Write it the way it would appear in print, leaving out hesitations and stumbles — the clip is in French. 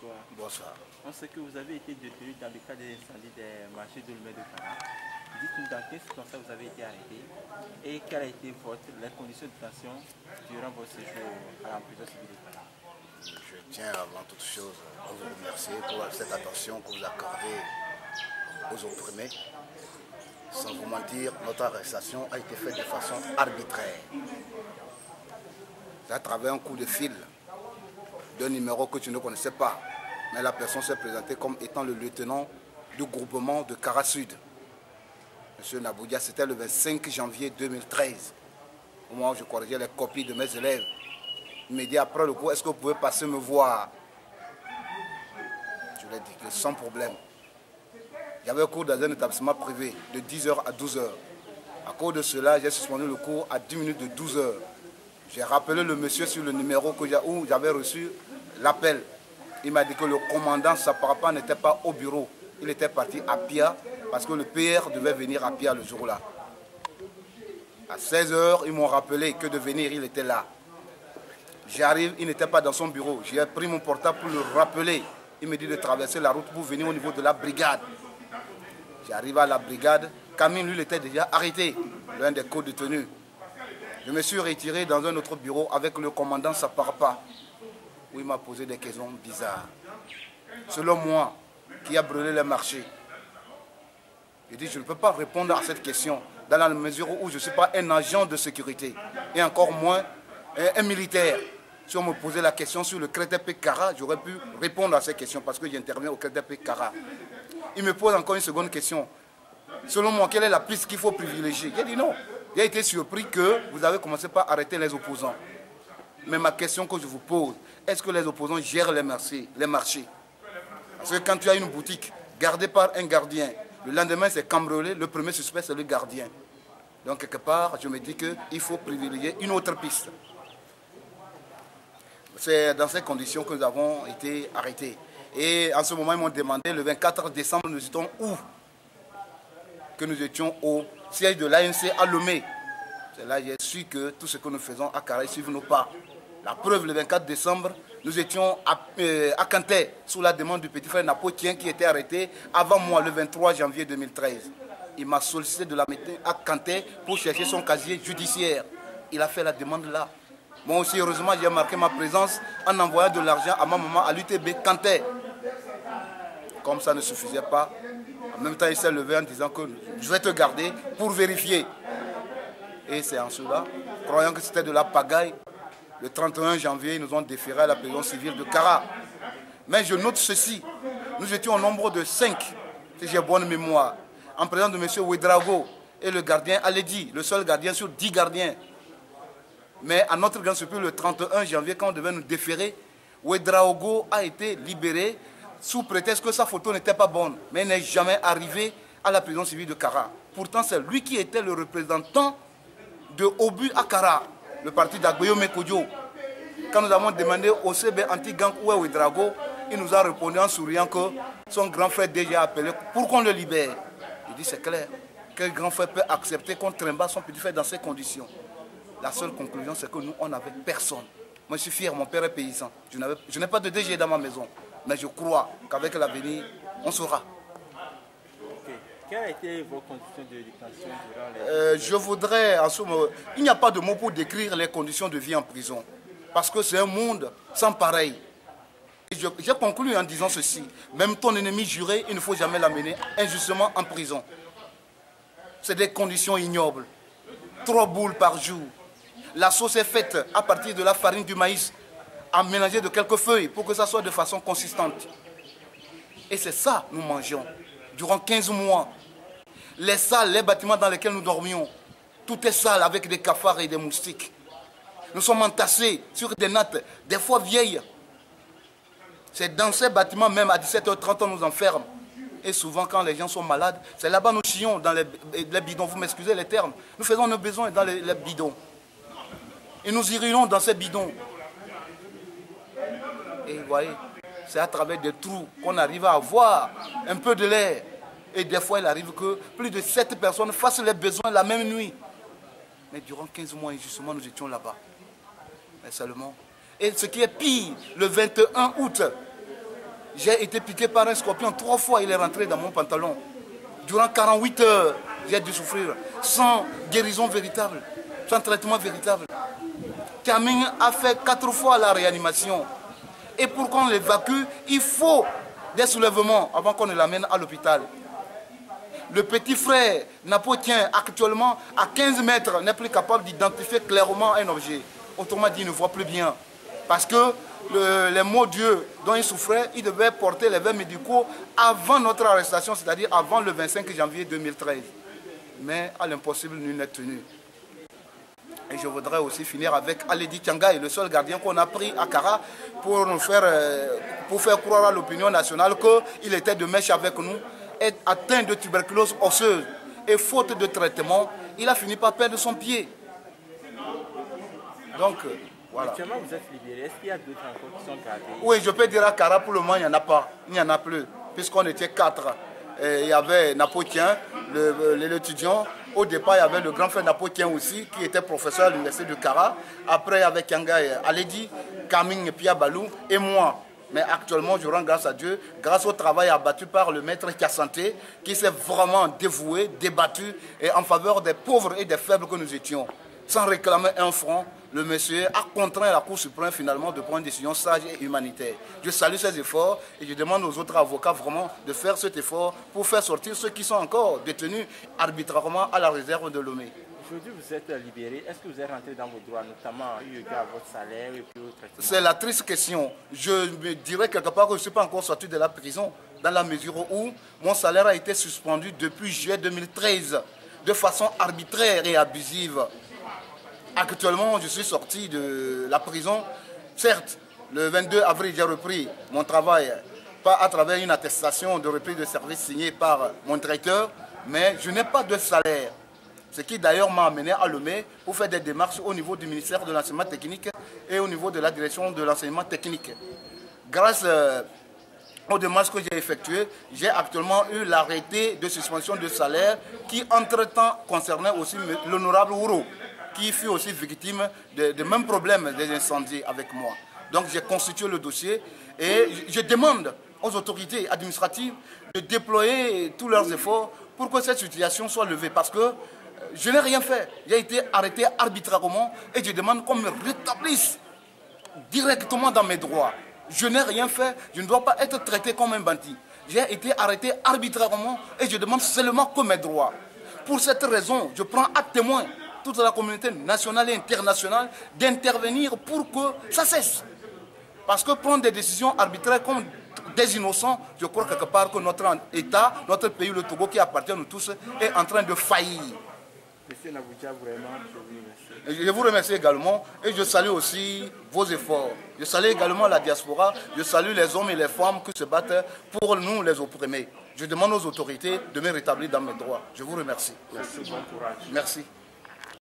Bonsoir. Bonsoir. On sait que vous avez été détenu dans le cadre des incendies des marchés de l'Ouest de Kara. Dites-nous dans quelles circonstances vous avez été arrêté et quelles ont été les conditions de détention durant votre séjour à la prison civile de Kara. Je tiens avant toute chose à vous remercier pour cette attention que vous accordez aux opprimés. Sans vous mentir, notre arrestation a été faite de façon arbitraire. C'est à travers un coup de fil d'un numéro que tu ne connaissais pas. Mais la personne s'est présentée comme étant le lieutenant du groupement de Kara Sud. Monsieur Naboudia, c'était le 25 janvier 2013. Au moment où je corrigeais les copies de mes élèves. Il m'a dit après le cours, est-ce que vous pouvez passer me voir? Je lui ai dit que sans problème. J'avais un cours dans un établissement privé de 10h à 12h. À cause de cela, j'ai suspendu le cours à 10 minutes de 12h. J'ai rappelé le monsieur sur le numéro où j'avais reçu l'appel. Il m'a dit que le commandant Saparapa n'était pas au bureau. Il était parti à Pia parce que le PR devait venir à Pia le jour-là. À 16h, ils m'ont rappelé que de venir, il était là. J'arrive, il n'était pas dans son bureau. J'ai pris mon portable pour le rappeler. Il me dit de traverser la route pour venir au niveau de la brigade. J'arrive à la brigade. Camille, lui, il était déjà arrêté, l'un des co-détenus. Je me suis retiré dans un autre bureau avec le commandant Saparapa, où il m'a posé des questions bizarres. Selon moi, qui a brûlé les marchés, je dis je ne peux pas répondre à cette question dans la mesure où je ne suis pas un agent de sécurité et encore moins un militaire. Si on me posait la question sur le KTP Kara, j'aurais pu répondre à ces questions parce que j'interviens au KTP Kara. Il me pose encore une seconde question. Selon moi, quelle est la piste qu'il faut privilégier? J'ai dit non. J'ai été surpris que vous avez commencé par arrêter les opposants. Mais ma question que je vous pose, est-ce que les opposants gèrent les marchés? Parce que quand tu as une boutique gardée par un gardien, le lendemain c'est cambriolé, le premier suspect c'est le gardien. Donc quelque part, je me dis qu'il faut privilégier une autre piste. C'est dans ces conditions que nous avons été arrêtés. Et en ce moment, ils m'ont demandé, le 24 décembre, nous étions où? Que nous étions au siège de l'ANC à Lomé. C'est là que j'ai su que tout ce que nous faisons à Kara, ils suivent nos pas. La preuve, le 24 décembre, nous étions à Kanté, sous la demande du petit frère Napotien qui était arrêté avant moi, le 23 janvier 2013. Il m'a sollicité de la mettre à Kanté pour chercher son casier judiciaire. Il a fait la demande là. Moi aussi, heureusement, j'ai marqué ma présence en envoyant de l'argent à ma maman à l'UTB Kanté. Comme ça ne suffisait pas, en même temps, il s'est levé en disant que je vais te garder pour vérifier. Et c'est en cela, croyant que c'était de la pagaille, le 31 janvier, ils nous ont déféré à la prison civile de Kara. Mais je note ceci, nous étions au nombre de 5, si j'ai bonne mémoire, en présence de M. Ouedraogo et le gardien Aledi, le seul gardien sur 10 gardiens. Mais à notre grande surprise, le 31 janvier, quand on devait nous déférer, Ouedraogo a été libéré sous prétexte que sa photo n'était pas bonne, mais il n'est jamais arrivé à la prison civile de Kara. Pourtant, c'est lui qui était le représentant de Obu à Kara, le parti d'Agbeyo Mekodjo. Quand nous avons demandé au CB anti-gang où est Ouedraogo, il nous a répondu en souriant que son grand frère déjà appelé pour qu'on le libère. Il dit c'est clair, quel grand frère peut accepter qu'on trimballe son petit frère dans ces conditions? La seule conclusion, c'est que nous, on n'avait personne. Moi, je suis fier, mon père est paysan. Je n'ai pas de DG dans ma maison. Mais je crois qu'avec l'avenir, on saura. Okay. Quelles ont été vos conditions de détention durant les... Je voudrais, en ce moment, il n'y a pas de mots pour décrire les conditions de vie en prison. Parce que c'est un monde sans pareil. J'ai conclu en disant ceci. Même ton ennemi juré, il ne faut jamais l'amener injustement en prison. C'est des conditions ignobles. 3 boules par jour. La sauce est faite à partir de la farine du maïs, à mélanger de quelques feuilles pour que ça soit de façon consistante. Et c'est ça nous mangeons durant 15 mois. Les salles, les bâtiments dans lesquels nous dormions, tout est sale avec des cafards et des moustiques. Nous sommes entassés sur des nattes, des fois vieilles. C'est dans ces bâtiments même à 17h30 on nous enferme. Et souvent quand les gens sont malades, c'est là-bas nous chions dans les bidons. Vous m'excusez les termes. Nous faisons nos besoins dans les bidons. Et nous irinons dans ces bidons. Et vous voyez, c'est à travers des trous qu'on arrive à avoir un peu de l'air. Et des fois, il arrive que plus de 7 personnes fassent les besoins la même nuit. Mais durant 15 mois, justement, nous étions là-bas. Mais seulement. Et ce qui est pire, le 21 août J'ai été piqué par un scorpion 3 fois, il est rentré dans mon pantalon. Durant 48 heures, j'ai dû souffrir sans guérison véritable, sans traitement véritable. Camille a fait 4 fois la réanimation. Et pour qu'on l'évacue, il faut des soulèvements avant qu'on ne l'amène à l'hôpital. Le petit frère napotien, actuellement à 15 mètres, n'est plus capable d'identifier clairement un objet. Autrement dit, il ne voit plus bien. Parce que les maux d'yeux dont il souffrait, il devait porter les verres médicaux avant notre arrestation, c'est-à-dire avant le 25 janvier 2013. Mais à l'impossible, nul n'est tenu. Et je voudrais aussi finir avec Aledi Tiangaï, le seul gardien qu'on a pris à Kara pour faire croire à l'opinion nationale qu'il était de mèche avec nous, est atteint de tuberculose osseuse. Et faute de traitement, il a fini par perdre son pied. Donc, voilà. Actuellement, vous êtes libéré. Est-ce qu'il y a d'autres encore qui sont gardés? Oui, je peux dire à Kara, pour le moment, il n'y en a pas. Il n'y en a plus, puisqu'on était 4. Et il y avait Napotien, l'étudiant. Au départ, il y avait le grand frère Napotien aussi, qui était professeur à l'université de Kara. Après, il y avait Kiangaï Aledi, Kaming Pia Balou et moi. Mais actuellement, je rends grâce à Dieu, grâce au travail abattu par le maître Kassanté, qui s'est vraiment dévoué, débattu et en faveur des pauvres et des faibles que nous étions. Sans réclamer un franc, le monsieur a contraint la Cour suprême finalement de prendre une décision sage et humanitaire. Je salue ces efforts et je demande aux autres avocats vraiment de faire cet effort pour faire sortir ceux qui sont encore détenus arbitrairement à la réserve de Lomé. Aujourd'hui, vous êtes libéré. Est-ce que vous êtes rentré dans vos droits, notamment eu égard à votre salaire et puis au traitement? C'est la triste question. Je me dirais quelque part que je ne suis pas encore sorti de la prison, dans la mesure où mon salaire a été suspendu depuis juillet 2013, de façon arbitraire et abusive. Actuellement, je suis sorti de la prison. Certes, le 22 avril, j'ai repris mon travail, pas à travers une attestation de reprise de service signée par mon directeur, mais je n'ai pas de salaire. Ce qui d'ailleurs m'a amené à Lomé pour faire des démarches au niveau du ministère de l'enseignement technique et au niveau de la direction de l'enseignement technique. Grâce aux démarches que j'ai effectuées, j'ai actuellement eu l'arrêté de suspension de salaire qui entre-temps concernait aussi l'honorable Ouro, qui fut aussi victime des mêmes problèmes des incendies avec moi. Donc j'ai constitué le dossier et je demande aux autorités administratives de déployer tous leurs efforts pour que cette situation soit levée. Parce que je n'ai rien fait. J'ai été arrêté arbitrairement et je demande qu'on me rétablisse directement dans mes droits. Je n'ai rien fait, je ne dois pas être traité comme un bandit. J'ai été arrêté arbitrairement et je demande seulement que mes droits. Pour cette raison, je prends à témoin toute la communauté nationale et internationale d'intervenir pour que ça cesse. Parce que prendre des décisions arbitraires comme des innocents, je crois quelque part que notre État, notre pays, le Togo qui appartient à nous tous, est en train de faillir. Monsieur Naboutia, vraiment, je vous remercie. Je vous remercie également et je salue aussi vos efforts. Je salue également la diaspora, je salue les hommes et les femmes qui se battent pour nous les opprimés. Je demande aux autorités de me rétablir dans mes droits. Je vous remercie. Merci, bon courage. Merci.